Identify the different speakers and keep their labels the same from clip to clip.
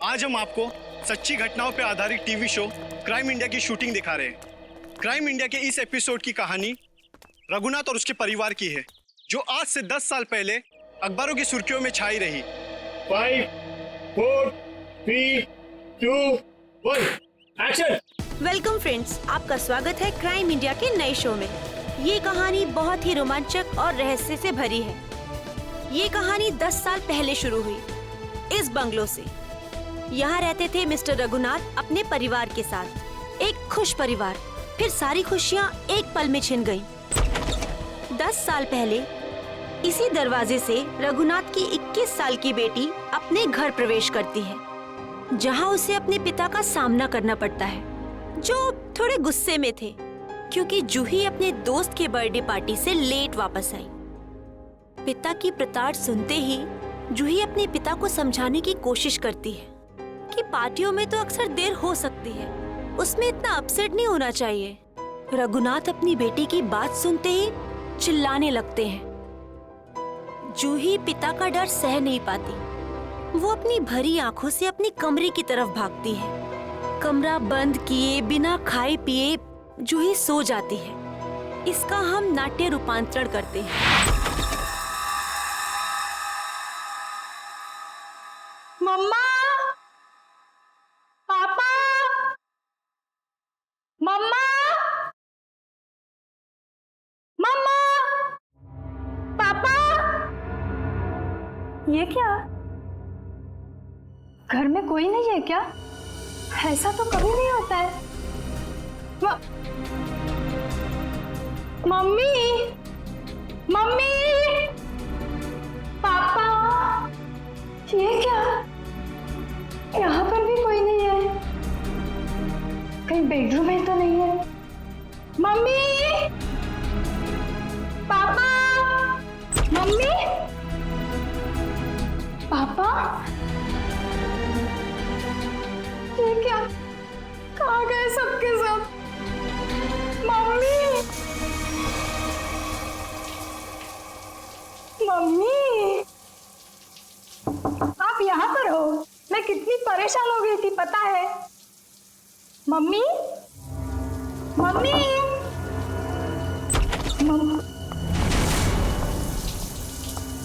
Speaker 1: आज हम आपको सच्ची घटनाओं पर आधारित टीवी शो क्राइम इंडिया की शूटिंग दिखा रहे हैं। क्राइम इंडिया के इस एपिसोड की कहानी रघुनाथ और उसके परिवार की है, जो आज से 10 साल पहले अखबारों की सुर्खियों में छाई रही।
Speaker 2: 5, 4, 3, 2, 1, एक्शन।
Speaker 3: वेलकम फ्रेंड्स, आपका स्वागत है क्राइम इंडिया के नए शो में। ये कहानी बहुत ही रोमांचक और रहस्य से भरी है। ये कहानी 10 साल पहले शुरू हुई इस बंगलो से। यहाँ रहते थे मिस्टर रघुनाथ अपने परिवार के साथ। एक खुश परिवार। फिर सारी खुशियाँ एक पल में छिन गईं। 10 साल पहले इसी दरवाजे से रघुनाथ की 21 साल की बेटी अपने घर प्रवेश करती है, जहाँ उसे अपने पिता का सामना करना पड़ता है, जो थोड़े गुस्से में थे क्योंकि जूही अपने दोस्त के बर्थडे पार्टी से लेट वापस आई। पिता की प्रताड़ सुनते ही जूही अपने पिता को समझाने की कोशिश करती है कि पार्टियों में तो अक्सर देर हो सकती है, उसमें इतना अपसेट नहीं होना चाहिए। रघुनाथ अपनी बेटी की बात सुनते ही चिल्लाने लगते हैं। जूही पिता का डर सह नहीं पाती। वो अपनी भरी आंखों से अपनी कमरे की तरफ भागती है। कमरा बंद किए बिना खाए पिए जूही सो जाती है। इसका हम नाट्य रूपांतरण करते हैं।
Speaker 4: मम्मा, पापा, मम्मा, मम्मा, पापा। ये क्या? घर में कोई नहीं है क्या? ऐसा तो कभी नहीं होता है। मम्मी, मम्मी, पापा, ये क्या? यहाँ पर भी कोई नहीं है। कहीं बेडरूम में तो नहीं है? मम्मी, पापा, मम्मी, पापा, ये क्या? कहाँ गए सबके सब? मम्मी, मम्मी, आप यहाँ पर हो? मैं कितनी परेशान हो गई थी पता है? मम्मी, मम्मी,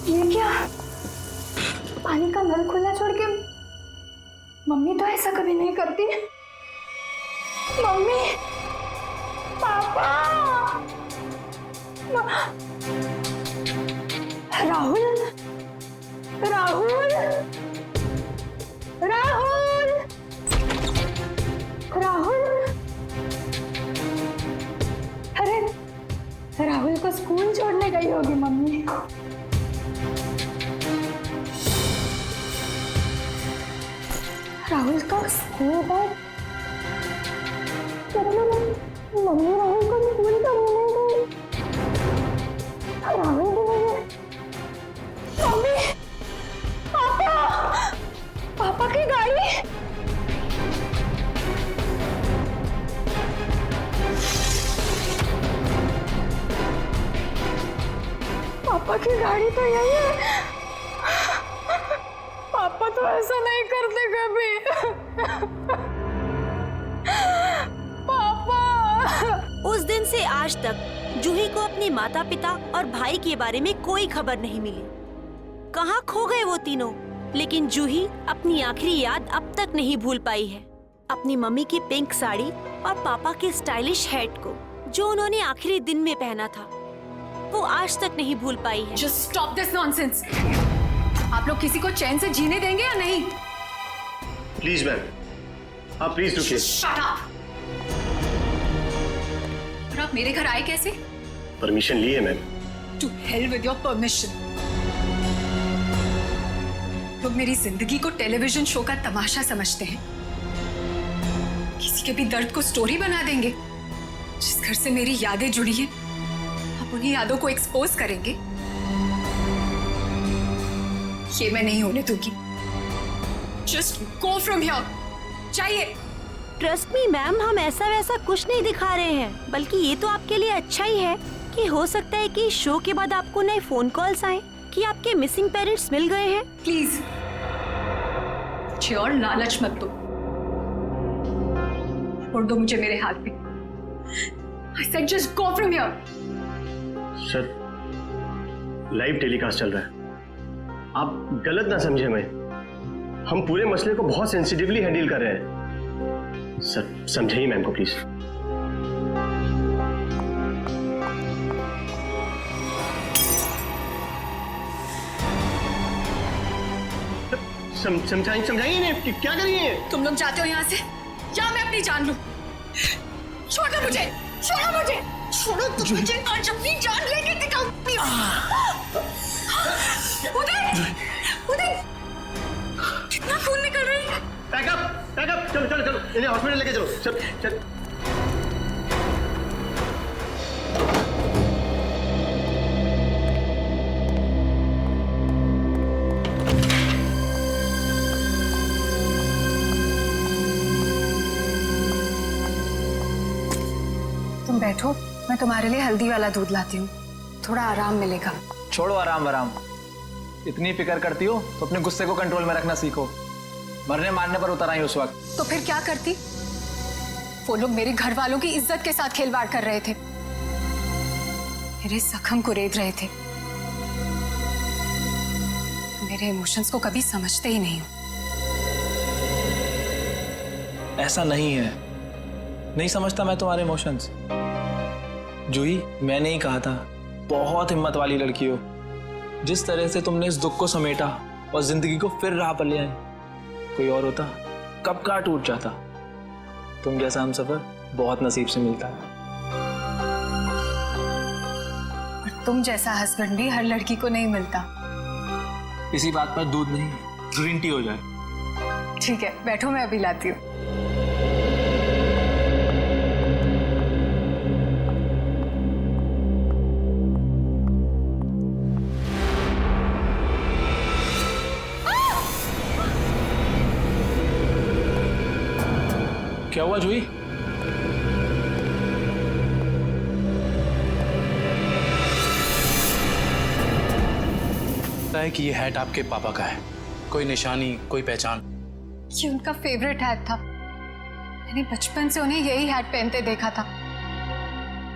Speaker 4: ये क्या? पानी का नल खुला छोड़ के मम्मी तो ऐसा कभी नहीं करती। मम्मी, पापा, राहुल, राहुल, राहुल, राहुल। अरे राहुल को स्कूल छोड़ने गई होगी मम्मी। राहुल का स्कूल बैग, मम्मी राहुल को स्कूल छोड़ने गई। राहुल भी नहीं है। मम्मी, पापा, पापा की गाड़ी। पापा की गाड़ी तो यही है। पापा तो ऐसा नहीं करते कभी। पापा।
Speaker 3: उस दिन से आज तक जूही को अपने माता पिता और भाई के बारे में कोई खबर नहीं मिली। कहाँ खो गए वो तीनों? लेकिन जूही अपनी आखिरी याद अब तक नहीं भूल पाई है। अपनी मम्मी की पिंक साड़ी और पापा के स्टाइलिश हैट को, जो उन्होंने आखिरी दिन में पहना था, वो आज तक नहीं भूल पाई है।
Speaker 5: Just stop this nonsense. आप लोग किसी को चैन से जीने देंगे या नहीं?
Speaker 1: प्लीज मैम, आप प्लीज रुकिए।
Speaker 5: Shut up. और आप मेरे घर आए कैसे?
Speaker 1: परमिशन ली है ma'am.
Speaker 5: To hell with your permission. लोग मेरी जिंदगी को टेलीविजन शो का तमाशा समझते हैं। किसी के भी दर्द को स्टोरी बना देंगे। जिस घर से मेरी यादें जुड़ी हैं, आप उन्हीं यादों को एक्सपोज करेंगे। ये मैं नहीं होने दूंगी। Just go from here. चाहिए।
Speaker 3: ट्रस्ट मी मैम, हम ऐसा वैसा कुछ नहीं दिखा रहे हैं, बल्कि ये तो आपके लिए अच्छा ही है कि हो सकता है कि शो के बाद आपको नए फोन कॉल्स आए कि आपके मिसिंग पेरेंट्स मिल गए हैं।
Speaker 5: प्लीज मुझे और लालच मत दो। छोड़ दो मुझे मेरे हाथ पे। I said just go from here.
Speaker 2: Sir, live telecast चल रहा है, आप गलत ना समझे मैं। हम पूरे मसले को बहुत सेंसिटिवली हैंडल कर रहे हैं। सर समझाइए मैम को प्लीज। समझाइए ना, क्या करिए?
Speaker 5: तुम लोग जाते हो यहाँ से या मैं अपनी जान लूं? छोड़ो मुझे, छोड़ो मुझे, छोड़ो तुम मुझे। आज अपनी जान लेके दिखाऊंगी। उदय, उदय, कितना खून निकल रहा है।
Speaker 2: बैकअप, चलो चलो चलो, इन्हें हॉस्पिटल लेके चलो। चल चल।
Speaker 5: तुम बैठो, मैं तुम्हारे लिए हल्दी वाला दूध लाती हूँ, थोड़ा आराम मिलेगा।
Speaker 6: छोड़ो आराम आराम, इतनी फिक्र करती हो तो अपने गुस्से को कंट्रोल में रखना सीखो। मरने मारने पर उतर आई उस वक्त।
Speaker 5: तो फिर क्या करती? वो लोग मेरे घर वालों की इज्जत के साथ खिलवाड़ कर रहे थे, मेरे जख्म को रेत रहे थे। मेरे इमोशंस को कभी समझते ही नहीं हो।
Speaker 6: ऐसा नहीं है, नहीं समझता मैं तुम्हारे इमोशंस। जूही, मैंने ही कहा था, बहुत हिम्मत वाली लड़की हो। जिस तरह से तुमने इस दुख को समेटा और जिंदगी को फिर राह पर ले आई, कोई और होता कब का टूट जाता। तुम जैसा हमसफर बहुत नसीब से मिलता है।
Speaker 5: और तुम जैसा हस्बैंड भी हर लड़की को नहीं मिलता।
Speaker 6: इसी बात पर दूध नहीं, ग्रीन टी हो जाए।
Speaker 5: ठीक है, बैठो, मैं अभी लाती हूँ।
Speaker 6: क्या हुआ जूही?
Speaker 7: लगता है कि ये हैट आपके पापा का है। कोई निशानी, कोई पहचान?
Speaker 5: ये उनका फेवरेट हैट था। मैंने बचपन से उन्हें यही हैट पहनते देखा था।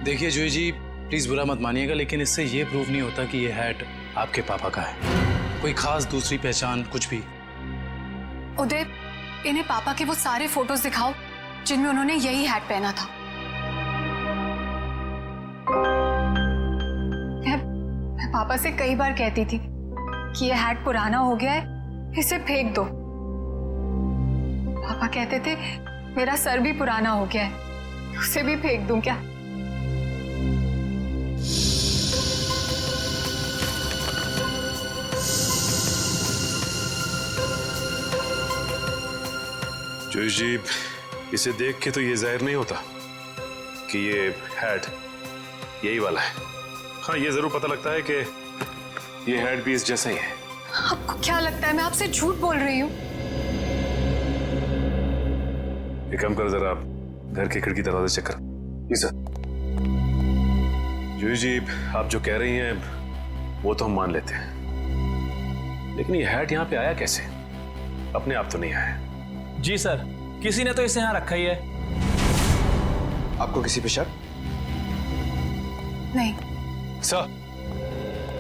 Speaker 7: देखिए जूही जी, प्लीज बुरा मत मानिएगा, लेकिन इससे ये प्रूव नहीं होता कि ये हैट आपके पापा का है। कोई खास दूसरी पहचान, कुछ भी?
Speaker 5: उदय, इन्हें पापा के वो सारे फोटोज दिखाओ जिनमें उन्होंने यही हैट पहना था। मैं पापा से कई बार कहती थी कि ये हैट पुराना हो गया है, इसे फेंक दो। पापा कहते थे मेरा सर भी पुराना हो गया है, उसे भी फेंक दूं क्या?
Speaker 8: जूही जी, इसे देख के तो ये जाहिर नहीं होता कि ये हैट यही वाला है। हाँ, ये जरूर पता लगता है कि ये हैट भी इस जैसा ही है।
Speaker 5: आपको क्या लगता है मैं आपसे झूठ बोल रही हूँ?
Speaker 8: एक काम कर, जरा आप घर के खिड़की दरवाजे चेक कर। जी सर। जूही जी, आप जो कह रही हैं वो तो हम मान लेते हैं, लेकिन ये हैट यहाँ पे आया कैसे? अपने आप तो नहीं आया।
Speaker 6: जी सर, किसी ने तो इसे यहाँ रखा ही है।
Speaker 9: आपको किसी पे शक?
Speaker 5: नहीं
Speaker 9: सर,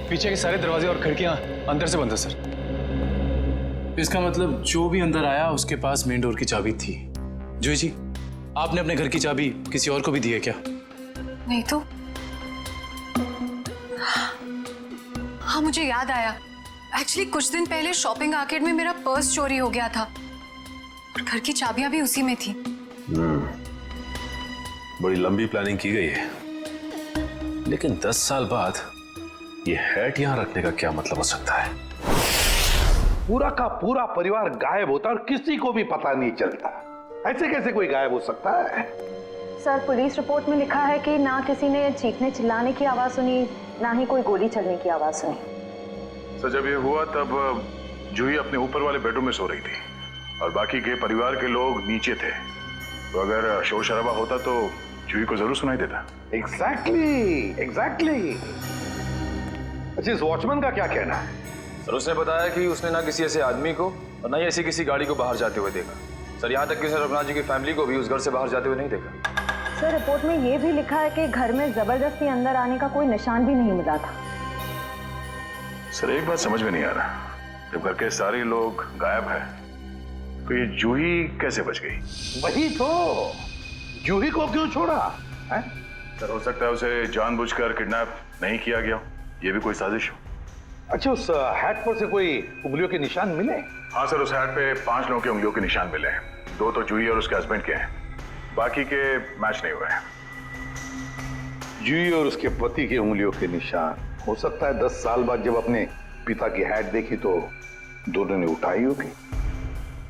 Speaker 9: पीछे के सारे दरवाजे और खिड़कियां अंदर से बंद है सर।
Speaker 7: इसका मतलब जो भी अंदर आया उसके पास मेन डोर की चाबी थी। जूही जी, आपने अपने घर की चाबी किसी और को भी दी है क्या?
Speaker 5: नहीं तो। हाँ, मुझे याद आया। एक्चुअली कुछ दिन पहले शॉपिंग आर्केड में मेरा पर्स चोरी हो गया था और घर की चाबियां भी उसी में थी।
Speaker 8: बड़ी लंबी प्लानिंग की गई है, लेकिन 10 साल बाद ये हैट यहाँ रखने का क्या मतलब हो सकता है?
Speaker 10: पूरा का पूरा परिवार गायब होता और किसी को भी पता नहीं चलता। ऐसे कैसे कोई गायब हो सकता है?
Speaker 4: सर, पुलिस रिपोर्ट में लिखा है कि ना किसी ने चीखने चिल्लाने की आवाज सुनी, ना ही कोई गोली चलने की आवाज सुनी।
Speaker 8: सर, जब ये हुआ तब जूही अपने ऊपर वाले बेडरूम में सो रही थी और बाकी के परिवार के लोग नीचे थे, तो अगर शोर शराबा होता तो जूही को जरूर सुनाई देता।
Speaker 10: एग्जैक्टली। अच्छा, इस वॉचमैन का क्या कहना है?
Speaker 9: सर, उसने बताया कि उसने ना किसी ऐसे आदमी को
Speaker 6: और न ही ऐसी किसी गाड़ी को बाहर जाते हुए देखा। सर यहाँ तक कि सर रघुनाथ जी की फैमिली को भी उस घर से बाहर जाते हुए नहीं देखा।
Speaker 4: सर रिपोर्ट में ये भी लिखा है कि घर में जबरदस्ती अंदर आने का कोई निशान भी नहीं मिला था।
Speaker 8: सर एक बात समझ में नहीं आ रहा, जब घर के सारे लोग गायब हैं तो ये जूही कैसे बच गई?
Speaker 10: वही तो, जूही को क्यों छोड़ा है?
Speaker 8: सर हो सकता है उसे जानबूझकर किडनैप नहीं किया गया, ये भी कोई साजिश हो।
Speaker 10: अच्छा, उस हैट पर से कोई उंगलियों के निशान मिले?
Speaker 8: हाँ सर, उस हैट पे 5 लोगों के उंगलियों के निशान मिले हैं। 2 तो जूही और उसके हस्बैंड के हैं, बाकी के मैच नहीं हुए हैं।
Speaker 10: जूही और उसके पति के उंगलियों के निशान, हो सकता है 10 साल बाद जब अपने पिता की हैट देखी तो दोनों ने उठाई होगी।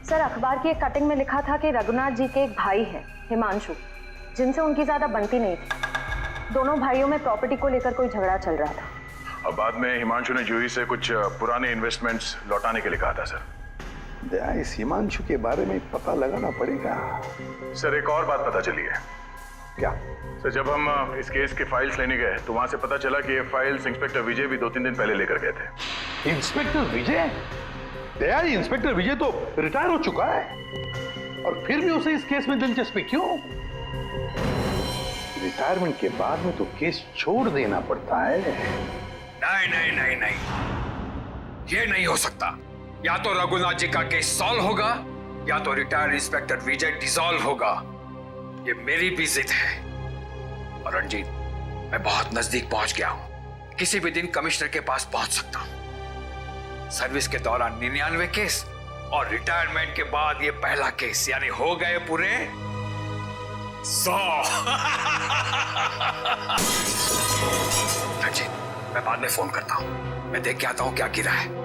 Speaker 4: सर अखबार की एक कटिंग में लिखा था कि रघुनाथ जी के एक भाई है हिमांशु, जिनसे उनकी ज्यादा बनती नहीं थी। दोनों भाइयों में प्रॉपर्टी को लेकर कोई झगड़ा चल रहा था।
Speaker 8: और बाद में हिमांशु ने जूही से कुछ पुराने इन्वेस्टमेंट्स लौटाने के लिए कहा था। सर
Speaker 10: दया, इस हिमांशु के बारे में पता लगाना पड़ेगा।
Speaker 8: सर एक और बात पता चली है।
Speaker 10: क्या?
Speaker 8: सर जब हम इस केस के फाइल्स लेने गए तो वहां से पता चला कि ये फाइल्स इंस्पेक्टर विजय भी 2-3 दिन पहले लेकर गए थे।
Speaker 10: इंस्पेक्टर विजय? दया, इंस्पेक्टर विजय तो रिटायर हो चुका है, और फिर भी उसे इस केस में दिलचस्पी क्यों? रिटायरमेंट के बाद में तो केस छोड़ देना पड़ता है।
Speaker 11: नहीं नहीं नहीं नहीं, ये नहीं हो सकता। या तो रघुनाथ जी का केस सॉल्व होगा या तो रिटायर्ड इंस्पेक्टर विजय डिसॉल्व होगा। ये मेरी भी जिद है। और रंजीत, मैं बहुत नजदीक पहुंच गया हूं। किसी भी दिन कमिश्नर के पास पहुंच सकता हूं। सर्विस के दौरान 99 केस और रिटायरमेंट के बाद ये पहला केस, यानी हो गए पूरे 100। रंजीत, मैं बाद में फोन करता हूं। मैं देख के आता हूं क्या गिरा है।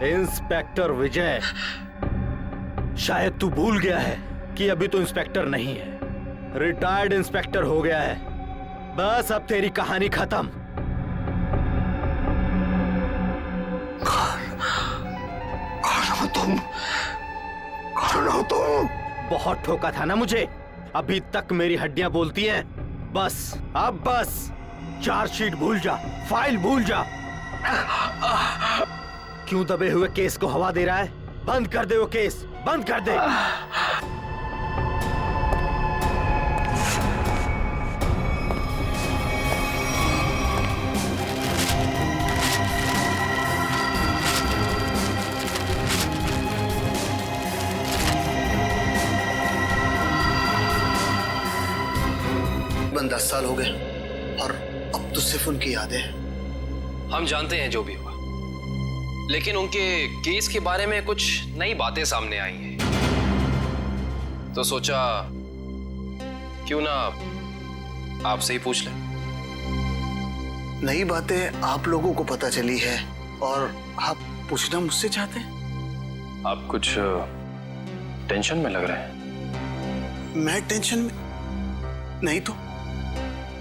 Speaker 12: इंस्पेक्टर विजय, शायद तू भूल गया है कि अभी तो इंस्पेक्टर नहीं है, रिटायर्ड इंस्पेक्टर हो गया है। बस अब तेरी कहानी खत्म। कौन हो तुम? बहुत ठोका था ना मुझे, अभी तक मेरी हड्डियां बोलती हैं। बस अब बस चार्जशीट भूल जा, फाइल भूल जा। क्यों दबे हुए केस को हवा दे रहा है? बंद कर दे वो केस, बंद कर दे।
Speaker 13: तकरीबन 10 साल हो गए और अब तो सिर्फ उनकी यादें हैं।
Speaker 14: हम जानते हैं जो भी हुआ, लेकिन उनके केस के बारे में कुछ नई बातें सामने आई हैं, तो सोचा क्यों ना आपसे ही पूछ लें।
Speaker 13: नई बातें आप लोगों को पता चली है और आप पूछना मुझसे चाहते हैं?
Speaker 6: आप कुछ टेंशन में लग रहे हैं।
Speaker 13: मैं टेंशन में नहीं तो,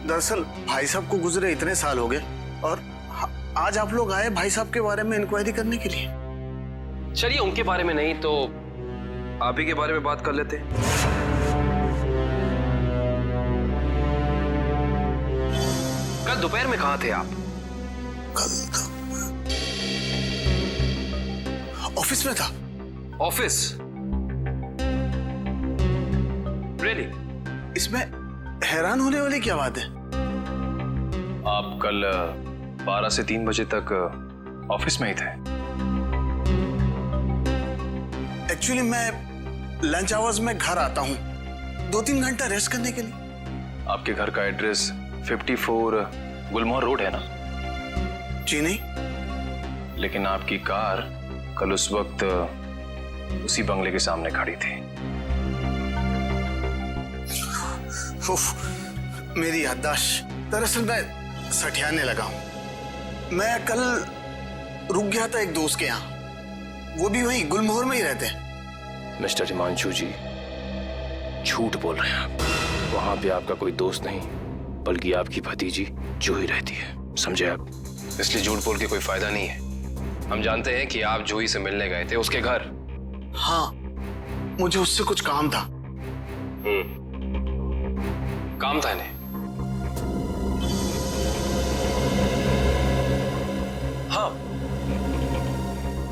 Speaker 13: दरअसल भाई साहब को गुजरे इतने साल हो गए और आज आप लोग आए भाई साहब के बारे में इंक्वायरी करने के लिए।
Speaker 14: चलिए उनके बारे में नहीं तो आप ही के बारे में बात कर लेते हैं। कल दोपहर में कहाँ थे आप?
Speaker 13: कल ऑफिस में था।
Speaker 14: ऑफिस? रियली?
Speaker 13: इसमें हैरान होने वाली क्या बात है?
Speaker 6: आप कल 12 से 3 बजे तक ऑफिस में ही थे।
Speaker 13: एक्चुअली मैं लंच आवर्स में घर आता हूँ 2-3 घंटा रेस्ट करने के लिए।
Speaker 6: आपके घर का एड्रेस 54 गुलमोहर रोड है ना?
Speaker 13: जी नहीं।
Speaker 6: लेकिन आपकी कार कल उस वक्त उसी बंगले के सामने खड़ी थी।
Speaker 13: मेरी याददाश्त, दरअसल मैं सठियाने लगा हूं। मैं कल रुक गया था एक दोस्त के यहाँ, वो भी वहीं गुलमोहर में ही रहते हैं।
Speaker 14: मिस्टर हिमांशु जी, झूठ बोल रहे हैं आप। वहां पे आपका कोई दोस्त नहीं, बल्कि आपकी भतीजी जूही रहती है, समझे आप? इसलिए झूठ बोल के कोई फायदा नहीं है। हम जानते हैं कि आप जूही से मिलने गए थे उसके घर।
Speaker 13: हाँ, मुझे उससे कुछ काम था।
Speaker 14: काम था इन्हें? हाँ,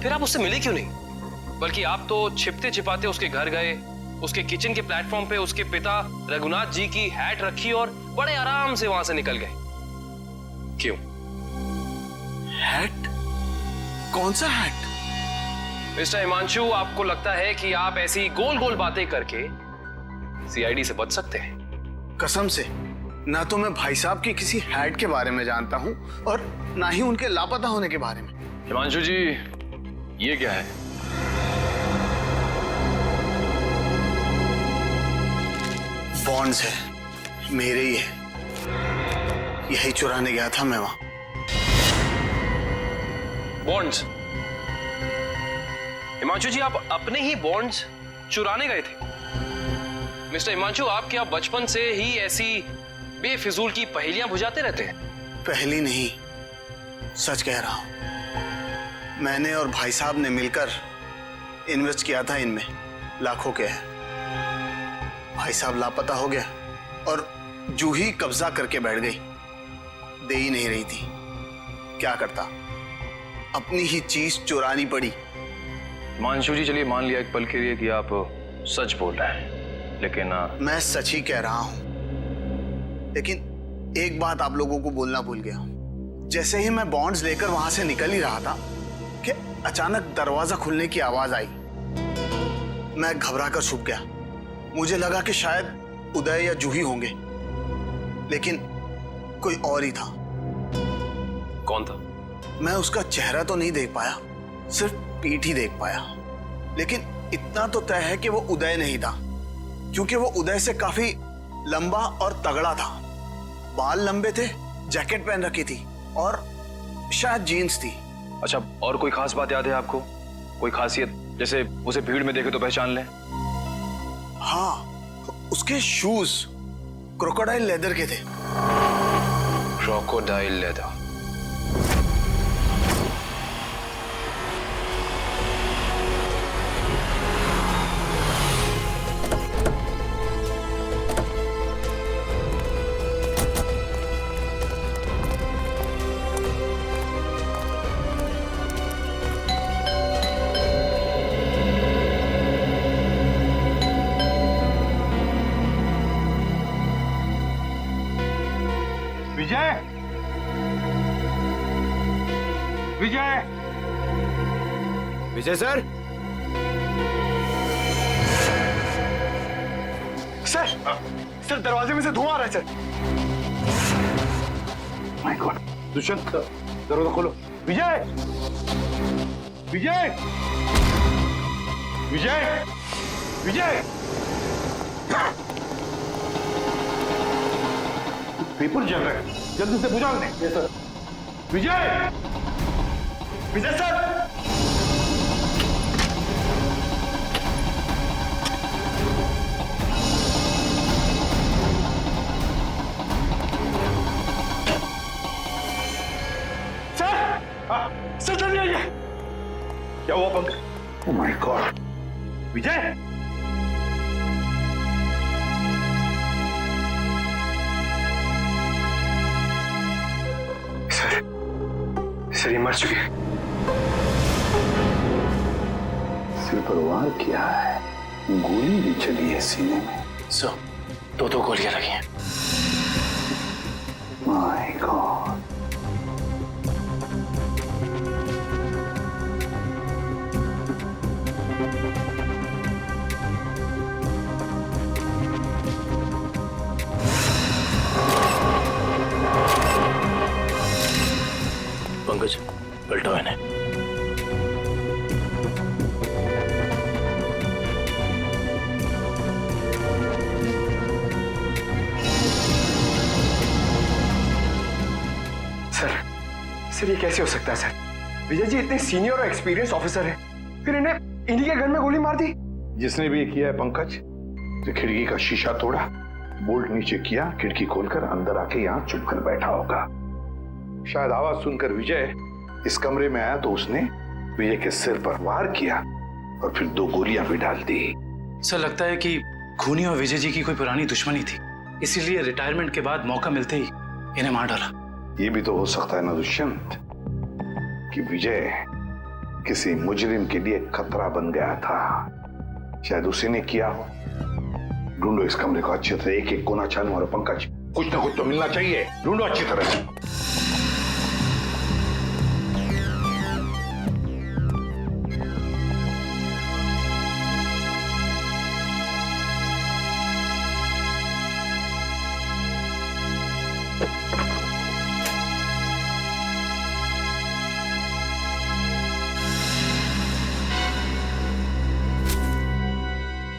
Speaker 14: फिर आप उससे मिले क्यों नहीं? बल्कि आप तो छिपते छिपाते उसके घर गए, उसके किचन के प्लेटफॉर्म पे उसके पिता रघुनाथ जी की हैट रखी और बड़े आराम से वहां से निकल गए। क्यों?
Speaker 13: हैट? कौन सा हैट?
Speaker 14: मिस्टर हिमांशु, आपको लगता है कि आप ऐसी गोल गोल बातें करके सीआईडी से बच सकते हैं?
Speaker 13: कसम से, ना तो मैं भाई साहब की किसी हैट के बारे में जानता हूं और ना ही उनके लापता होने के बारे में।
Speaker 14: हिमांशु जी, ये क्या है?
Speaker 13: बॉन्ड्स है, मेरे ही है। यही चुराने गया था मैं वहां।
Speaker 14: बॉन्ड्स? हिमांशु जी, आप अपने ही बॉन्ड्स चुराने गए थे? मिस्टर हिमांशु, आप क्या बचपन से ही ऐसी बेफिजूल की पहेलियां बुझाते रहते हैं?
Speaker 13: पहली नहीं, सच कह रहा हूं। मैंने और भाई साहब ने मिलकर इन्वेस्ट किया था इनमें, लाखों के है। भाई साहब लापता हो गया और जूही कब्जा करके बैठ गई, दे ही नहीं रही थी। क्या करता, अपनी ही चीज चुरानी पड़ी।
Speaker 14: हिमांशु जी, चलिए मान लिया एक पल के लिए कि आप सच बोल रहे हैं, लेकिन
Speaker 13: मैं सच ही कह रहा हूं, लेकिन एक बात आप लोगों को बोलना भूल गया। जैसे ही मैं बॉन्ड्स लेकर वहां से निकल ही रहा था कि अचानक दरवाजा खुलने की आवाज आई। मैं घबरा कर छुप गया। मुझे लगा कि शायद उदय या जूही होंगे, लेकिन कोई और ही था।
Speaker 14: कौन था?
Speaker 13: मैं उसका चेहरा तो नहीं देख पाया, सिर्फ पीठ ही देख पाया। लेकिन इतना तो तय है कि वो उदय नहीं था, क्योंकि वो उदय से काफी लंबा और तगड़ा था। बाल लंबे थे, जैकेट पहन रखी थी और शायद जीन्स थी।
Speaker 6: अच्छा, और कोई खास बात याद है आपको? कोई खासियत, जैसे उसे भीड़ में देखे तो पहचान लें?
Speaker 13: हाँ, उसके शूज क्रोकोडाइल लेदर के थे।
Speaker 14: Crocodile leather?
Speaker 10: Vijay, Vijay,
Speaker 12: Vijay sir.
Speaker 2: Sir दरवाजे में से धुआं आ रहा है सर।
Speaker 10: माय गॉड, दुष्यंत दरवाजा खोलो। विजय, विजय, विजय, विजय, पेपर जल रहा है, जल्दी से बुझा दें। Yes sir. Vijay, Vijay sir, sir जल्दी आइए। क्या हुआ Pankaj? Oh my God, Vijay,
Speaker 2: sir ये मर चुके हैं।
Speaker 10: सिर पर वार किया है, गोली भी चली है सीने में।
Speaker 2: सर, दो गोलियां लगी हैं।
Speaker 10: माय गॉड,
Speaker 2: पंकज, पलटाओ इन्हें।
Speaker 15: सर ये कैसे हो सकता है सर? विजय जी इतने सीनियर और एक्सपीरियंस ऑफिसर हैं, फिर इन्हें इन्हीं के घर में गोली मार दी।
Speaker 10: जिसने भी ये किया है पंकज, जो खिड़की का शीशा तोड़ा, बोल्ट नीचे किया, खिड़की खोलकर अंदर आके यहाँ चुप कर बैठा होगा। शायद आवाज सुनकर विजय इस कमरे में आया तो उसने विजय के सिर पर वार किया और फिर 2 गोलियां भी डाल दी।
Speaker 7: सर लगता है कि खूनी और विजय जी की कोई पुरानी दुश्मनी थी, इसीलिए रिटायरमेंट के बाद मौका मिलते ही इन्हें मार डाला।
Speaker 10: ये भी तो हो सकता है ना दुष्यंत कि विजय किसी मुजरिम के लिए खतरा बन गया था, शायद उसी ने किया हो। ढूंढो इस कमरे को अच्छी तरह, एक एक कोना छानो और पंकज कुछ ना कुछ तो मिलना चाहिए, ढूंढो अच्छी तरह से।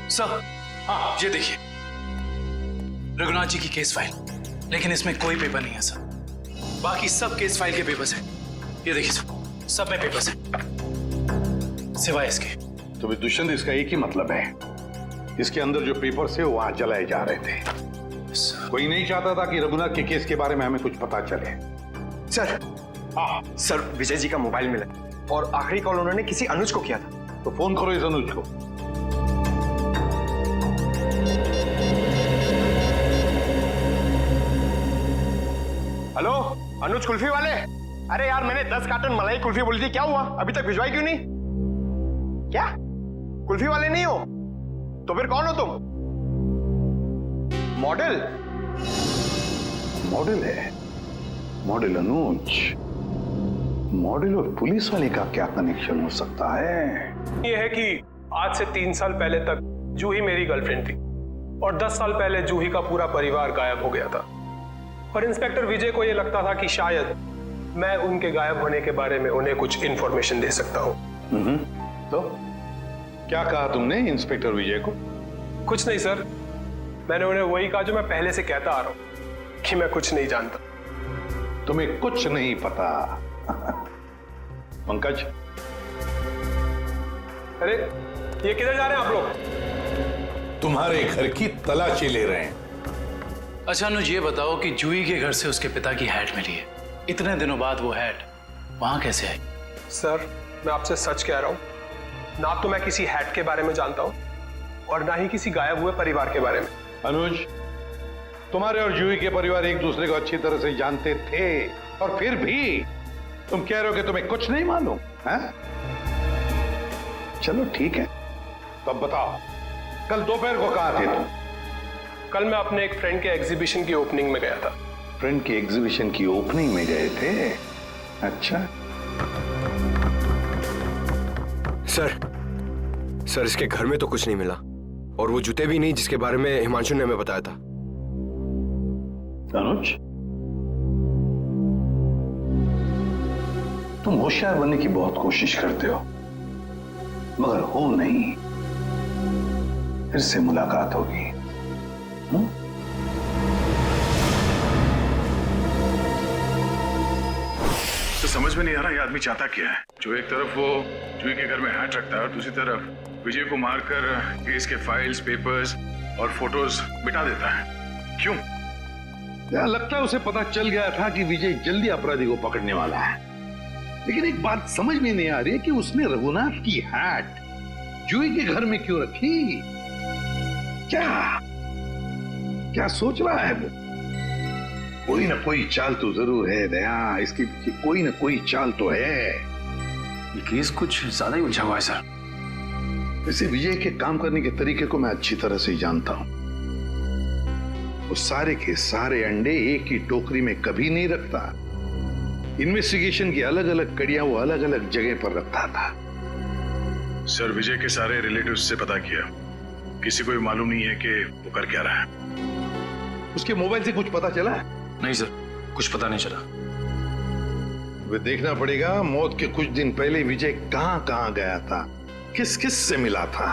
Speaker 7: सर हाँ ये देखिए, रघुनाथ जी की केस फाइल, लेकिन इसमें कोई पेपर नहीं है सर। बाकी सब केस फाइल के पेपर्स हैं। ये देखिए सर, सब में पेपर्स हैं सिवाय इसके।
Speaker 10: तो भी दुष्यंत इसका एक ही मतलब है, इसके अंदर जो पेपर्स है वो वहां जलाए जा रहे थे। कोई नहीं चाहता था कि रघुनाथ के केस के बारे में हमें कुछ पता चले।
Speaker 15: सर हाँ सर, विजय जी का मोबाइल मिला और आखिरी कॉल उन्होंने किसी अनुज को किया था।
Speaker 10: तो फोन करो इस अनुज को।
Speaker 15: हेलो अनुज कुल्फी वाले, अरे यार मैंने 10 कार्टन मलाई कुल्फी बोली थी, क्या हुआ? अभी तक भिजवाई क्यों नहीं? क्या कुल्फी वाले नहीं हो तो फिर कौन हो तुम? मॉडल?
Speaker 10: मॉडल है? मॉडल अनुज? मॉडल और पुलिस वाले का क्या कनेक्शन हो सकता है?
Speaker 16: ये है कि आज से 3 साल पहले तक जूही मेरी गर्लफ्रेंड थी और 10 साल पहले जूही का पूरा परिवार गायब हो गया था और इंस्पेक्टर विजय को यह लगता था कि शायद मैं उनके गायब होने के बारे में उन्हें कुछ इंफॉर्मेशन दे सकता हूं।
Speaker 10: तो क्या कहा तुमने इंस्पेक्टर विजय को?
Speaker 16: कुछ नहीं सर, मैंने उन्हें वही कहा जो मैं पहले से कहता आ रहा हूं कि मैं कुछ नहीं जानता।
Speaker 10: तुम्हें कुछ नहीं पता? पंकज,
Speaker 16: अरे ये किधर जा रहे हैं आप लोग?
Speaker 10: तुम्हारे घर की तलाशी ले रहे हैं।
Speaker 7: अच्छा अनुज ये बताओ कि जूही के घर से उसके पिता की हैट मिली है, इतने दिनों बाद वो हैट वहां कैसे आई?
Speaker 16: सर मैं आपसे सच कह रहा हूं, ना तो मैं किसी हैट के बारे में जानता हूं और ना ही किसी गायब हुए परिवार के बारे में।
Speaker 10: अनुज, तुम्हारे और जूही के परिवार एक दूसरे को अच्छी तरह से जानते थे और फिर भी तुम कह रहे हो कि तुम्हें कुछ नहीं मालूम है? चलो ठीक है, तो अब बताओ कल दोपहर को कहां थे तुम?
Speaker 16: कल मैं अपने एक फ्रेंड के एग्जीबिशन की ओपनिंग में गया था।
Speaker 10: फ्रेंड की एग्जीबिशन की ओपनिंग में गए थे? अच्छा।
Speaker 15: सर इसके घर में तो कुछ नहीं मिला और वो जूते भी नहीं जिसके बारे में हिमांशु ने हमें बताया था।
Speaker 10: अनुज, तुम होशियार बनने की बहुत कोशिश करते हो मगर हो नहीं। फिर से मुलाकात होगी।
Speaker 8: तो समझ में नहीं आ रहा ये आदमी चाहता क्या है। जो एक तरफ वो जूही के घर में हैट रखता है और दूसरी तरफ विजय को मारकर केस के फाइल्स, पेपर्स और फोटोज मिटा देता है। क्यों?
Speaker 10: लगता है उसे पता चल गया था कि विजय जल्दी अपराधी को पकड़ने वाला है, लेकिन एक बात समझ में नहीं आ रही है कि उसने रघुनाथ की हैट जूही के घर में क्यों रखी? क्या सोच रहा है वो? कोई ना कोई चाल तो जरूर है दया, इसके पीछे कोई ना कोई चाल तो है।
Speaker 9: ये केस कुछ ज्यादा ही उलझा हुआ है सर।
Speaker 10: वैसे विजय के काम करने के तरीके को मैं अच्छी तरह से जानता हूं। वो सारे के सारे अंडे एक ही टोकरी में कभी नहीं रखता। इन्वेस्टिगेशन की अलग अलग कड़ियां वो अलग अलग जगह पर रखता था।
Speaker 8: सर विजय के सारे रिलेटिव्स से पता किया, किसी को भी मालूम नहीं है कि वो कर क्या रहा है।
Speaker 10: उसके मोबाइल से कुछ पता चला?
Speaker 9: नहीं सर, कुछ पता नहीं चला।
Speaker 10: वे देखना पड़ेगा मौत के कुछ दिन पहले विजय कहां कहां गया था, किस किस से मिला था।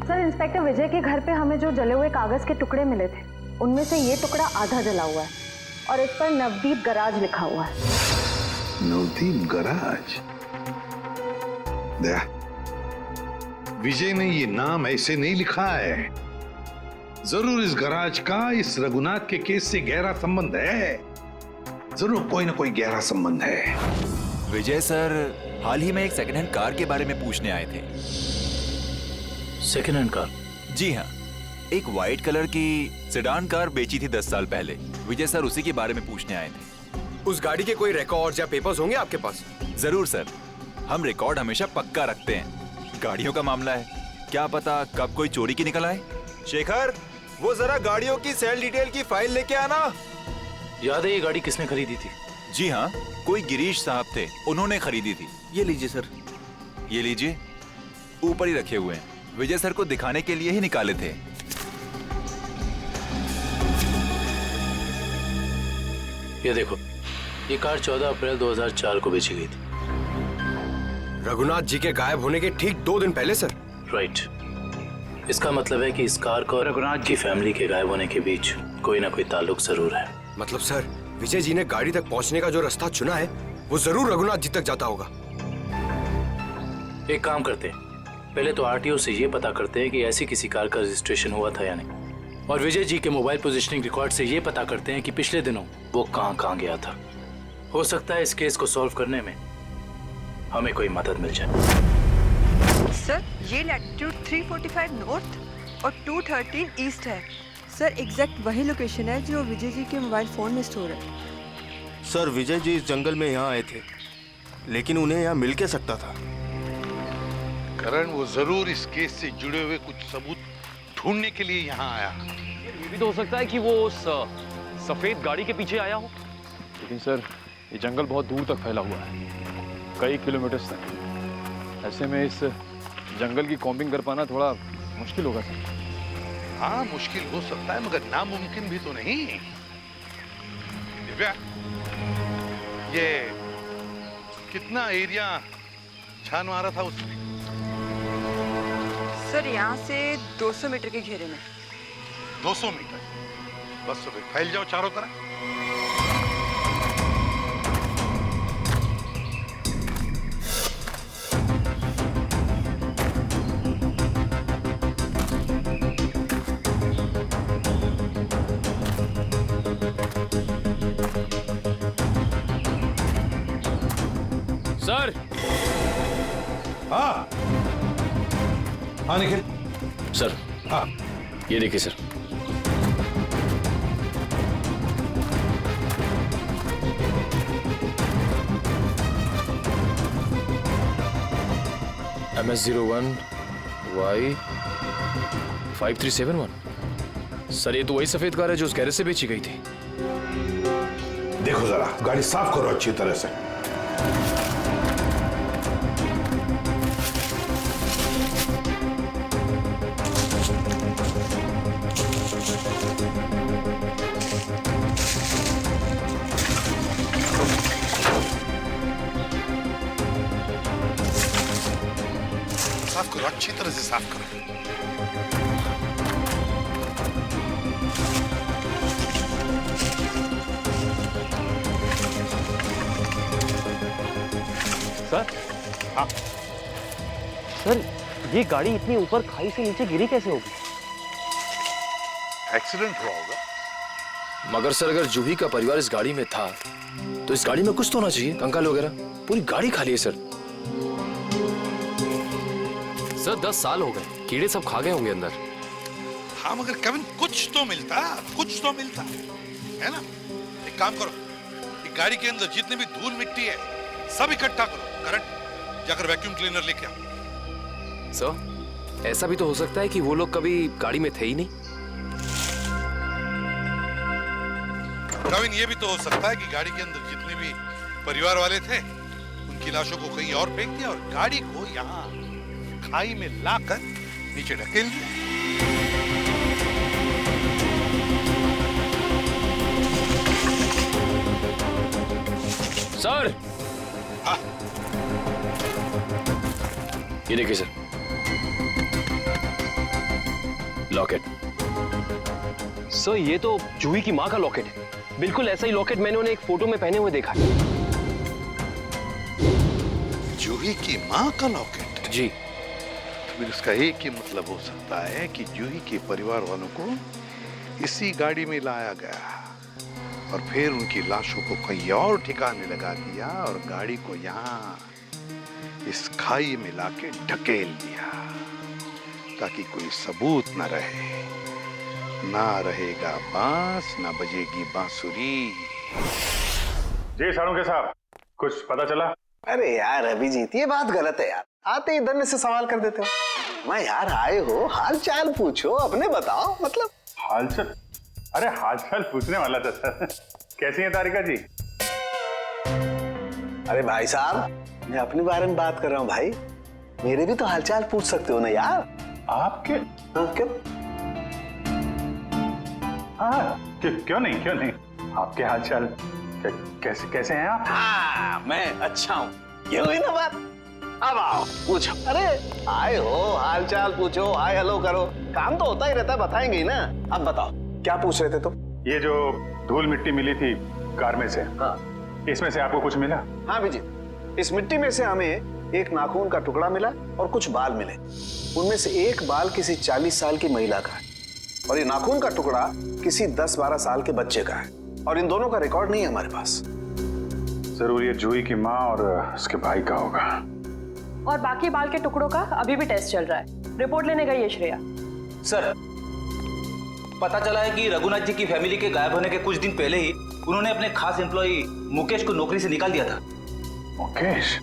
Speaker 4: सर इंस्पेक्टर विजय के घर पे हमें जो जले हुए कागज के टुकड़े मिले थे उनमें से ये टुकड़ा आधा जला हुआ है और इस पर नवदीप गराज लिखा हुआ है।
Speaker 10: नवदीप गराज? दया, विजय ने ये नाम ऐसे नहीं लिखा है। जरूर इस गराज का इस रघुनाथ के केस से गहरा संबंध है। जरूर कोई ना कोई गहरा संबंध है।
Speaker 17: विजय सर हाल ही में एक सेकंड हैंड कार के बारे में पूछने आए थे।
Speaker 6: Second hand car?
Speaker 17: जी हाँ, एक व्हाइट कलर की सेडान कार बेची थी 10 साल पहले। विजय सर उसी के बारे में पूछने आए थे।
Speaker 15: उस गाड़ी के कोई रिकॉर्ड या पेपर्स होंगे आपके पास?
Speaker 17: जरूर सर, हम रिकॉर्ड हमेशा पक्का रखते हैं। गाड़ियों का मामला है, क्या पता कब कोई चोरी की निकल आए। शेखर, वो जरा गाड़ियों की सेल डिटेल की फाइल लेके आना।
Speaker 6: याद है ये गाड़ी किसने खरीदी थी?
Speaker 17: जी हाँ, कोई गिरीश साहब थे, उन्होंने खरीदी थी।
Speaker 12: ये लीजिए सर।
Speaker 17: ये लीजिए, ऊपर ही रखे हुए हैं, विजय सर को दिखाने के लिए ही निकाले थे।
Speaker 6: ये देखो, ये कार 14 अप्रैल 2004 को बेची गई थी।
Speaker 15: रघुनाथ जी के गायब होने के ठीक 2 दिन पहले सर?
Speaker 6: राइट। इसका मतलब है कि इस कार को रघुनाथ की फैमिली के गायब होने के बीच कोई ना कोई ताल्लुक जरूर है।
Speaker 15: मतलब सर, विजय जी ने गाड़ी तक पहुंचने का जो रास्ता चुना है वो जरूर रघुनाथ जी तक जाता होगा।
Speaker 6: एक काम करते हैं, पहले तो आरटीओ से ये पता करते हैं कि ऐसी किसी कार का रजिस्ट्रेशन हुआ था या नहीं, और विजय जी के मोबाइल पोजीशनिंग रिकॉर्ड से ये पता करते हैं कि पिछले दिनों वो कहाँ गया था। हो सकता है इस केस को सॉल्व करने में हमें कोई मदद मिल जाए।
Speaker 18: सर, ये लैटिट्यूड 345 नॉर्थ और 213 ईस्ट है। सर, एग्जैक्ट वही लोकेशन है जो विजय जी के मोबाइल फोन में स्टोर है।
Speaker 12: सर, विजय जी इस जंगल में यहाँ आए थे, लेकिन उन्हें यहाँ मिल के सकता था।
Speaker 10: करण, वो जरूर इस केस से जुड़े हुए कुछ सबूत ढूंढने के लिए यहाँ आया।
Speaker 19: ये भी तो हो सकता है कि वो उस सफेद गाड़ी के पीछे आया हो।
Speaker 9: लेकिन सर, ये जंगल बहुत दूर तक फैला हुआ है, कई किलोमीटर तक। ऐसे में इस जंगल की कॉम्बिंग कर पाना थोड़ा मुश्किल होगा सर।
Speaker 10: हाँ, मुश्किल हो सकता है, मगर नामुमकिन भी तो नहीं। दिव्या, ये कितना एरिया छान मारा था उसने?
Speaker 18: सर, यहाँ से 200 मीटर के घेरे में।
Speaker 10: 200 मीटर? बस तो फैल जाओ चारों तरफ।
Speaker 19: सर।
Speaker 10: हाँ हाँ निखिल।
Speaker 19: सर,
Speaker 10: हाँ,
Speaker 19: ये देखिए सर। MS01 Y 5371। सर, ये तो वही सफेद कार है जो उस गैरेज से बेची गई थी।
Speaker 10: देखो जरा, गाड़ी साफ करो अच्छी तरह से। साफ करो, अच्छी तरह से साफ करो।
Speaker 19: सर। हाँ सर, ये गाड़ी इतनी ऊपर खाई से नीचे गिरी कैसे होगी?
Speaker 10: एक्सीडेंट हुआ होगा।
Speaker 19: मगर सर, अगर जूही का परिवार इस गाड़ी में था तो इस गाड़ी में कुछ तो होना चाहिए, कंकाल वगैरह। पूरी गाड़ी खाली है सर।
Speaker 14: सर, 10 साल हो गए, कीड़े सब खा गए होंगे अंदर।
Speaker 10: हाँ, मगर केविन, कुछ तो मिलता है ना? एक काम करो, एक गाड़ी के अंदर जितने भी धूल मिट्टी है सब इकट्ठा करो। करण, जाकर वैक्यूम क्लीनर लेके आओ।
Speaker 14: सर, ऐसा भी तो हो सकता है कि वो लोग कभी गाड़ी में थे ही नहीं।
Speaker 10: केविन, ये भी तो हो सकता है कि गाड़ी के अंदर जितने भी परिवार वाले थे उनकी लाशों को कहीं और फेंक दिया और गाड़ी को यहाँ खाई में लाकर नीचे ढकेल दिया।
Speaker 19: सर।
Speaker 10: हाँ।
Speaker 19: ये देखिए सर, लॉकेट। सर, ये तो जूही की माँ का लॉकेट है। बिल्कुल ऐसा ही लॉकेट मैंने उन्हें एक फोटो में पहने हुए देखा।
Speaker 10: जूही की माँ का लॉकेट?
Speaker 19: जी।
Speaker 10: फिर उसका एक ही मतलब हो सकता है कि जूही के परिवार वालों को इसी गाड़ी में लाया गया और फिर उनकी लाशों को कहीं और ठिकाने लगा दिया और गाड़ी को यहाँ इस खाई में लाके ढकेल दिया ताकि कोई सबूत न रहे। ना रहेगा बांस, ना बजेगी बांसुरी।
Speaker 8: जी सारुंके साहब, कुछ पता चला?
Speaker 13: अरे यार अभिजीत, ये बात गलत है यार। आते ही धन्य से सवाल कर देते हो। मैं यार आए हो, हाल चाल पूछो, अपने बताओ। मतलब
Speaker 8: हाल चाल? अरे हाल चाल पूछने वाला था सर। कैसी हैं तारिका जी?
Speaker 13: अरे भाई साहब, मैं अपने बारे में बात कर रहा हूँ भाई। मेरे भी तो हालचाल पूछ सकते हो ना यार।
Speaker 8: आपके?
Speaker 13: हाँ, क्यों?
Speaker 8: हाँ, क्यों नहीं। आपके हालचाल कैसे हैं आप?
Speaker 13: हाँ, मैं अच्छा हूँ। ये हुई ना बात। अब आओ पूछो। अरे आए हो, हालचाल पूछो, हाय हेलो करो, काम तो होता ही रहता है, बताएंगे ही ना। अब बताओ क्या पूछ रहे थे तुम?
Speaker 8: ये जो धूल मिट्टी मिली थी कार में से,
Speaker 13: हाँ,
Speaker 8: इसमें से आपको कुछ मिला?
Speaker 13: हाँ विजय, इस मिट्टी में से हमें एक नाखून का टुकड़ा मिला और कुछ बाल मिले। उनमें से एक बाल किसी 40 साल की महिला का है और ये नाखून का टुकड़ा किसी 10-12 साल के बच्चे का है। और इन दोनों का रिकॉर्ड नहीं है हमारे पास।
Speaker 8: जरूर ये जूही की माँ और उसके भाई का होगा।
Speaker 4: और बाकी बाल के टुकड़ों का अभी भी टेस्ट चल रहा है। रिपोर्ट लेने गई है श्रेया।
Speaker 20: सर, पता चला है कि रघुनाथ जी की फैमिली के गायब होने के कुछ दिन पहले ही उन्होंने अपने खास एम्प्लॉय मुकेश को नौकरी से निकाल दिया था।
Speaker 8: मुकेश?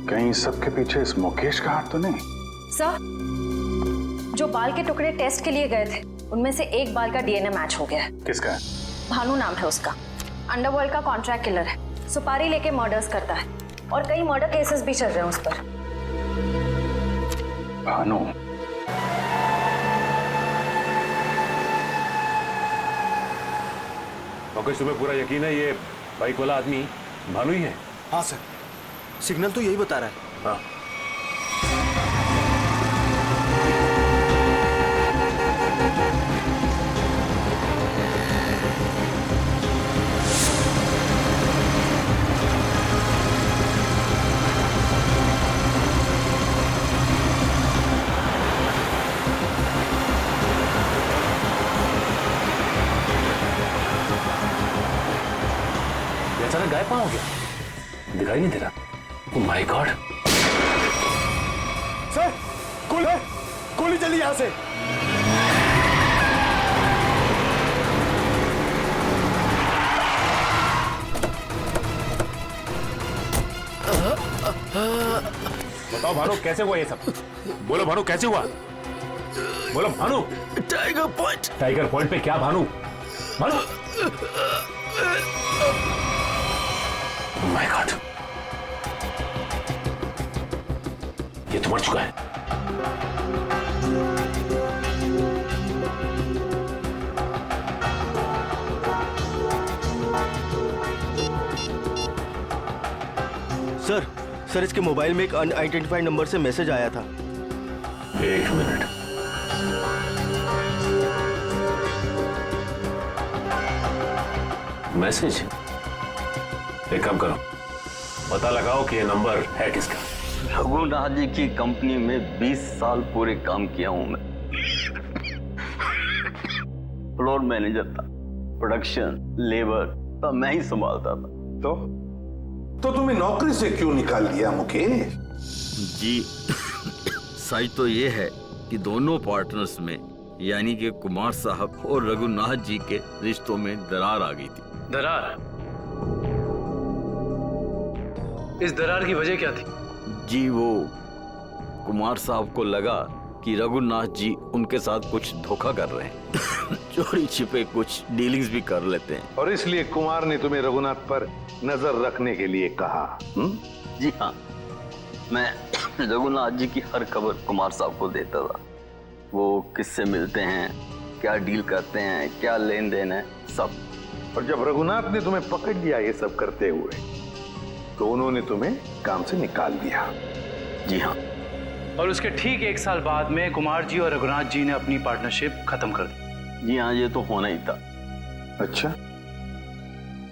Speaker 8: कहीं सबके पीछे इस मुकेश का हाथ तो नहीं?
Speaker 4: सर, जो बाल के टुकड़े टेस्ट के लिए गए थे उनमें से एक बाल का डीएनए मैच हो गया है।
Speaker 8: किसका है?
Speaker 4: भानु नाम है उसका। अंडरवर्ल्ड का कॉन्ट्रैक्ट किलर है, सुपारी लेके मर्डर्स करता है और कई मर्डर केसेस भी चल रहे हैं उस पर।
Speaker 8: भानु?
Speaker 21: मुकेश, तुम्हें पूरा यकीन है ये बाइक वाला आदमी भानु ही है?
Speaker 12: हाँ सर, सिग्नल तो यही बता रहा है।
Speaker 21: हाँ। अचानक गायब कहाँ हो गया? दिखाई नहीं दे रहा। ओह माय गॉड!
Speaker 12: सर, गोली चली यहां से।
Speaker 21: बताओ भानु, कैसे हुआ ये सब? बोलो भानु, कैसे हुआ? बोलो Bhanu.
Speaker 12: Tiger point.
Speaker 21: Tiger point पे क्या Bhanu? Bhanu! Oh my God! ये तो मर चुका है।
Speaker 12: सर, इसके मोबाइल में एक अनआइडेंटिफाइड नंबर से मैसेज आया था।
Speaker 21: एक मिनट। मैसेज? एक काम करो, पता लगाओ कि ये नंबर है किसका।
Speaker 22: रघुनाथ जी की कंपनी में 20 साल पूरे काम किया हूं मैं। फ्लोर मैनेजर था, प्रोडक्शन, लेबर सब मैं ही संभालता था।
Speaker 10: तो तुम्हें नौकरी से क्यों निकाल दिया मुकेश?
Speaker 22: जी सच तो ये है कि दोनों पार्टनर्स में यानी कि कुमार साहब और रघुनाथ जी के रिश्तों में दरार आ गई थी।
Speaker 7: दरार? इस दरार की वजह क्या थी?
Speaker 22: जी वो कुमार साहब को लगा कि रघुनाथ जी उनके साथ कुछ धोखा कर रहे हैं। चोरी छिपे कुछ डीलिंग्स भी कर लेते हैं।
Speaker 10: और इसलिए कुमार ने तुम्हें रघुनाथ पर नजर रखने के लिए कहा।
Speaker 22: जी हाँ, मैं रघुनाथ जी की हर खबर कुमार साहब को देता था। वो किससे मिलते हैं, क्या डील करते हैं, क्या लेन देन है, सब।
Speaker 10: और जब रघुनाथ ने तुम्हें पकड़ लिया ये सब करते हुए, तो उन्होंने तुम्हें काम से निकाल दिया।
Speaker 22: जी हाँ।
Speaker 7: और उसके ठीक 1 साल बाद में कुमार जी और रघुनाथ जी ने अपनी पार्टनरशिप खत्म कर दी।
Speaker 22: जी हाँ, ये तो होना ही था।
Speaker 10: अच्छा,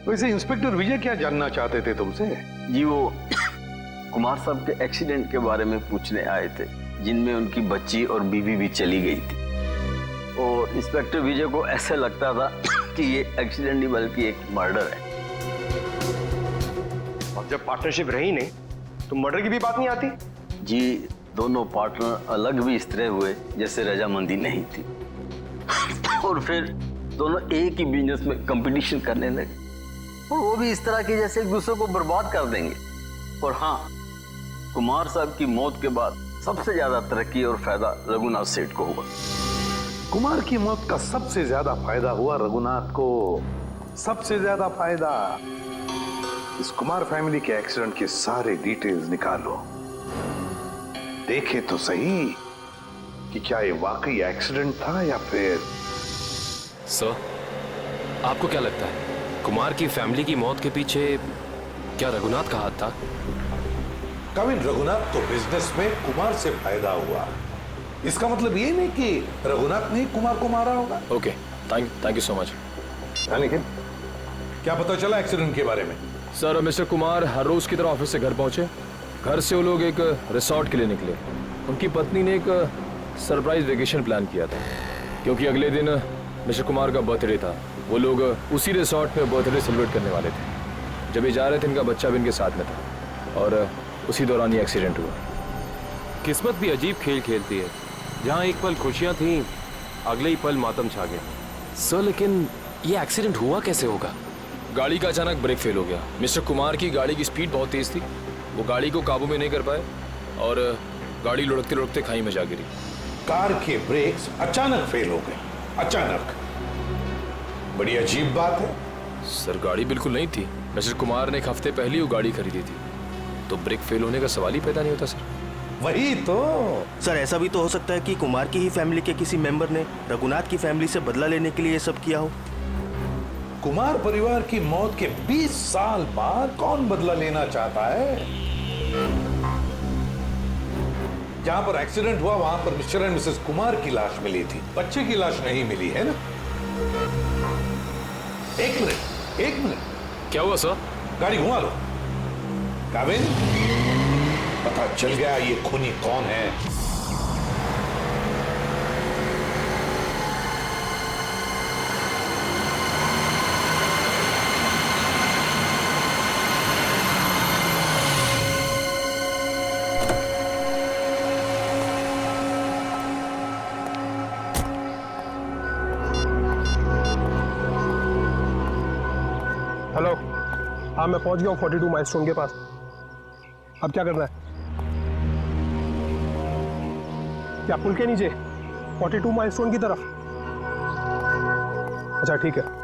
Speaker 10: वैसे इंस्पेक्टर विजय क्या जानना चाहते थे तुमसे?
Speaker 22: जी वो कुमार साहब के एक्सीडेंट के बारे में पूछने आए थे, जिनमें उनकी बच्ची और बीवी भी चली गई थी। और इंस्पेक्टर विजय को ऐसा लगता था कि ये एक्सीडेंट नहीं बल्कि एक मर्डर है।
Speaker 15: और जब पार्टनरशिप रही नहीं तो मर्डर की भी बात नहीं आती?
Speaker 22: जी दोनों पार्टनर अलग भी इस तरह हुए जैसे रजामंदी नहीं थी, और फिर दोनों एक ही बिजनेस में कंपटीशन करने लगे, और वो भी इस तरह की जैसे एक दूसरे को बर्बाद कर देंगे। और हाँ, कुमार साहब की मौत के बाद सबसे ज्यादा तरक्की और फायदा रघुनाथ सेठ को हुआ।
Speaker 10: कुमार की मौत का सबसे ज्यादा फायदा हुआ रघुनाथ को, सबसे ज्यादा फायदा। इस कुमार फैमिली के एक्सीडेंट के सारे डिटेल्स निकालो, देखे तो सही कि क्या ये वाकई एक्सीडेंट था या फिर।
Speaker 1: सर, आपको क्या लगता है कुमार की फैमिली की मौत के पीछे क्या रघुनाथ का हाथ था?
Speaker 10: कविन, रघुनाथ को बिजनेस में कुमार से फायदा हुआ, इसका मतलब ये नहीं कि रघुनाथ ने कुमार को मारा होगा।
Speaker 1: Okay, thank you so much.
Speaker 10: लेकिन क्या पता चला एक्सीडेंट के बारे में?
Speaker 9: सर, मिस्टर कुमार हर रोज की तरह ऑफिस से घर पहुंचे। घर से वो लोग एक रिसोर्ट के लिए निकले। उनकी पत्नी ने एक सरप्राइज वेकेशन प्लान किया था, क्योंकि अगले दिन मिस्टर कुमार का बर्थडे था। वो लोग उसी रिसोर्ट में बर्थडे सेलिब्रेट करने वाले थे। जब ये जा रहे थे, इनका बच्चा भी इनके साथ में था, और उसी दौरान ये एक्सीडेंट हुआ।
Speaker 1: किस्मत भी अजीब खेल खेलती है, जहाँ एक पल खुशियाँ थीं, अगले ही पल मातम छा गया। सर, लेकिन ये एक्सीडेंट हुआ कैसे होगा?
Speaker 9: गाड़ी का अचानक ब्रेक फेल हो गया। मिस्टर कुमार की गाड़ी की स्पीड बहुत तेज थी, वो गाड़ी को काबू में नहीं कर पाए और गाड़ी लुढ़कते लुढ़कते खाई में जा गिरी।
Speaker 10: कार के ब्रेक्स अचानक फेल हो गए, अचानक। बड़ी अजीब बात है।
Speaker 9: सर, गाड़ी बिल्कुल नहीं थी। मिस्टर कुमार ने एक हफ्ते पहले वो गाड़ी खरीदी थी, तो ब्रेक फेल होने का सवाल ही पैदा नहीं होता। सर,
Speaker 10: वही तो।
Speaker 19: सर, ऐसा भी तो हो सकता है कि कुमार की ही फैमिली के किसी मेंबर ने रघुनाथ की फैमिली से बदला लेने के लिए ये सब किया हो।
Speaker 10: कुमार परिवार की मौत के 20 साल बाद कौन बदला लेना चाहता है? जहां पर एक्सीडेंट हुआ वहां पर मिस्टर एंड मिसेस कुमार की लाश मिली थी, बच्चे की लाश नहीं मिली है ना? एक मिनट।
Speaker 1: क्या हुआ सर?
Speaker 10: गाड़ी घुमा लो। काविन, पता चल गया ये खूनी कौन है।
Speaker 16: हेलो, हाँ मैं पहुंच गया हूँ 42 माइलस्टोन के पास। अब क्या करना है? क्या पुल के नीचे 42 माइलस्टोन की तरफ? अच्छा ठीक है।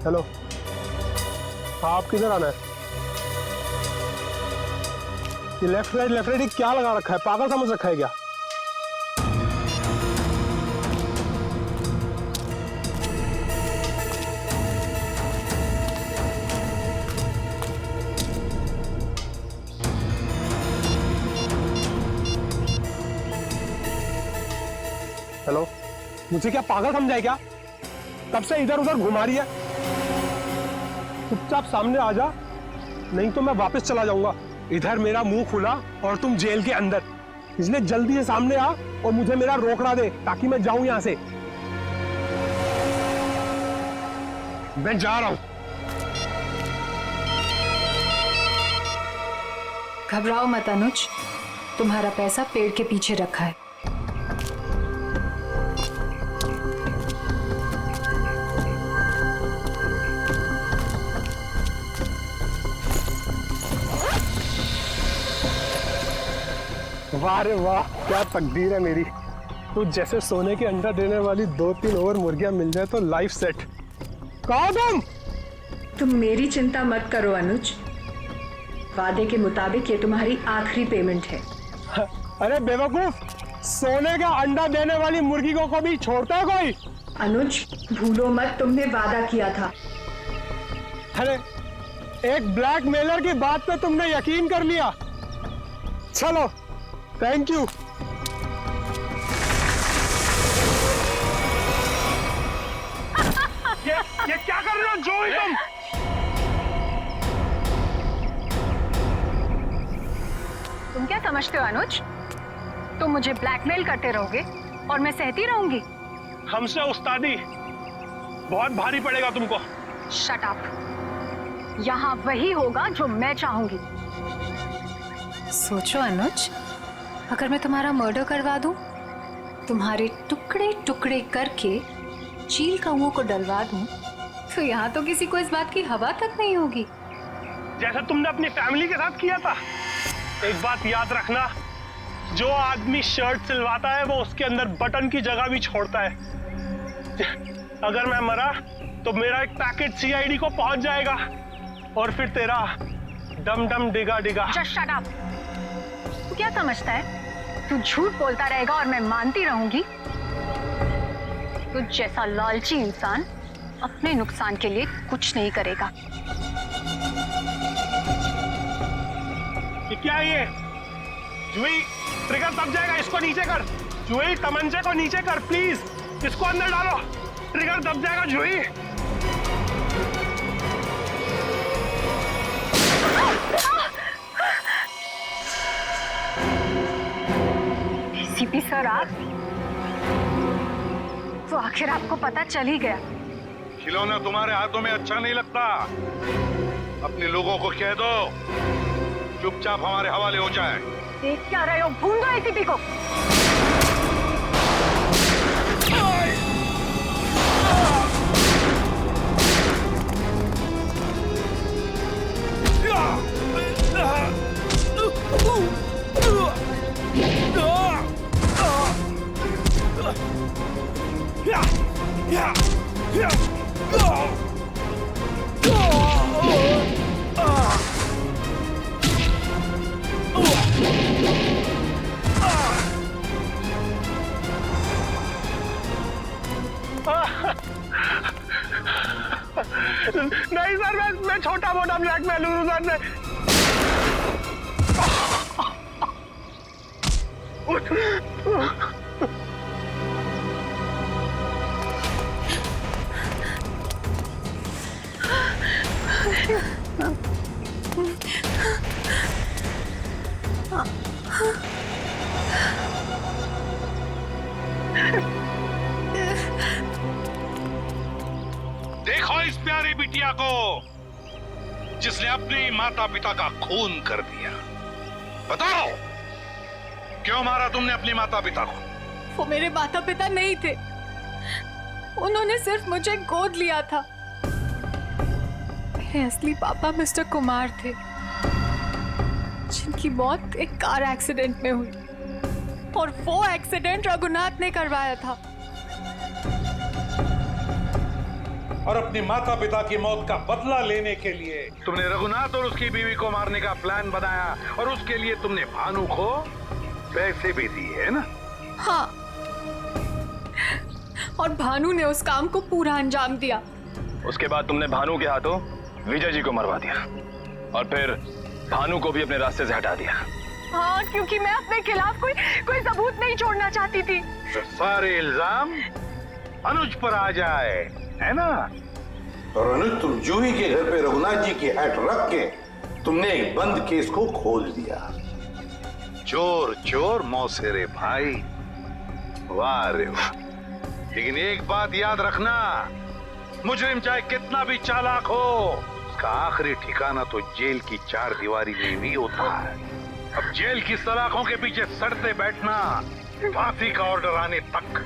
Speaker 16: हेलो, हाँ आप किधर आना है? ये लेफ्ट राइट क्या लगा रखा है? पागल समझ रखा है क्या? हेलो, मुझे क्या पागल समझा है क्या? तब से इधर उधर घुमा रही है। चुपचाप सामने आ जा, नहीं तो मैं वापस चला जाऊंगा। इधर मेरा मुंह खुला और तुम जेल के अंदर, इसलिए जल्दी से सामने आ और मुझे मेरा रोकड़ा दे ताकि मैं जाऊं यहां से। मैं जा रहा हूं।
Speaker 5: घबराओ मत अनुज, तुम्हारा पैसा पेड़ के पीछे रखा है।
Speaker 16: वाह रे वाह, क्या तकदीर है मेरी। तो जैसे सोने के अंडा देने वाली 2-3 और मुर्गियां मिल जाए तो लाइफ सेट। कौन
Speaker 3: तुम मेरी चिंता मत करो अनुज, वादे के मुताबिक ये तुम्हारी आखिरी पेमेंट है।
Speaker 16: अरे बेवकूफ, सोने का अंडा देने वाली मुर्गी को कभी छोड़ता है कोई?
Speaker 3: अनुज भूलो मत, तुमने वादा किया था।
Speaker 16: अरे एक ब्लैकमेलर की बात पे तुमने यकीन कर लिया। चलो, थैंक यू। ये क्या कर रहे हो जोई तुम?
Speaker 5: तुम क्या समझते हो अनुज? तुम मुझे ब्लैकमेल करते रहोगे और मैं सहती रहूंगी?
Speaker 16: हमसे उस्तादी बहुत भारी पड़ेगा तुमको।
Speaker 5: Shut up. यहाँ वही होगा जो मैं चाहूंगी। सोचो अनुज, अगर मैं तुम्हारा मर्डर करवा दूं, तुम्हारे टुकड़े टुकड़े करके चील कौओं को डलवा दूं, तो यहाँ तो किसी को इस बात की हवा तक नहीं होगी।
Speaker 16: जैसा तुमने अपनी फैमिली के साथ किया था। एक बात याद रखना, जो आदमी शर्ट सिलवाता है वो उसके अंदर बटन की जगह भी छोड़ता है। अगर मैं मरा तो मेरा एक पैकेट सीआईडी को पहुंच जाएगा और फिर तेरा डम डम डिगा डिगा।
Speaker 5: Just shut up। तू क्या समझता है? तू झूठ बोलता रहेगा और मैं मानती रहूंगी? तू जैसा लालची इंसान अपने नुकसान के लिए कुछ नहीं करेगा।
Speaker 16: ये क्या है ये? जुई, ट्रिगर दब जाएगा, इसको नीचे कर। जुई, तमंचे को नीचे कर प्लीज, इसको अंदर डालो। ट्रिगर दब जाएगा जुई।
Speaker 5: सीपी सर, आप तो आखिर आपको पता चल ही गया।
Speaker 10: खिलौना तुम्हारे हाथों में अच्छा नहीं लगता। अपने लोगों को कह दो चुपचाप हमारे हवाले हो जाए।
Speaker 5: देख क्या रहे हो? भून दो एसीपी को।
Speaker 16: नहीं सर, मैं छोटा मोटा ब्लैकमेल हूँ सर।
Speaker 10: देखो इस प्यारी बिटिया को, जिसने अपने माता पिता का खून कर दिया। बताओ क्यों मारा तुमने अपने माता पिता को?
Speaker 5: वो मेरे माता पिता नहीं थे, उन्होंने सिर्फ मुझे गोद लिया था। मेरे असली पापा मिस्टर कुमार थे, जिनकी मौत एक कार एक्सीडेंट में हुई, और वो एक्सीडेंट रघुनाथ ने करवाया था।
Speaker 10: और अपनी माता पिता की मौत का बदला लेने के लिए तुमने रघुनाथ और उसकी बीवी को मारने का प्लान बनाया, और उसके लिए तुमने भानु को पैसे भी दिए, है ना?
Speaker 5: हाँ, और भानु ने उस काम को पूरा अंजाम दिया।
Speaker 9: उसके बाद तुमने भानु के हाथों विजय जी को मरवा दिया, और फिर भानु को भी अपने रास्ते से हटा दिया।
Speaker 5: हाँ, क्योंकि मैं अपने खिलाफ कोई सबूत नहीं छोड़ना चाहती थी।
Speaker 10: तो सारे इल्जाम अनुज पर आ जाए, है ना? और अनुज, तुम जूही के घर पे रघुनाथ जी की हैट रख के तुमने एक बंद केस को खोल दिया। चोर चोर मौसेरे भाई, वाह रे वाह। लेकिन एक बात याद रखना, मुजरिम चाहे कितना भी चालाक हो, उसका आखिरी ठिकाना तो जेल की चार दीवारी में भी होता है। अब जेल की सलाखों के पीछे सड़ते बैठना फांसी का ऑर्डर आने तक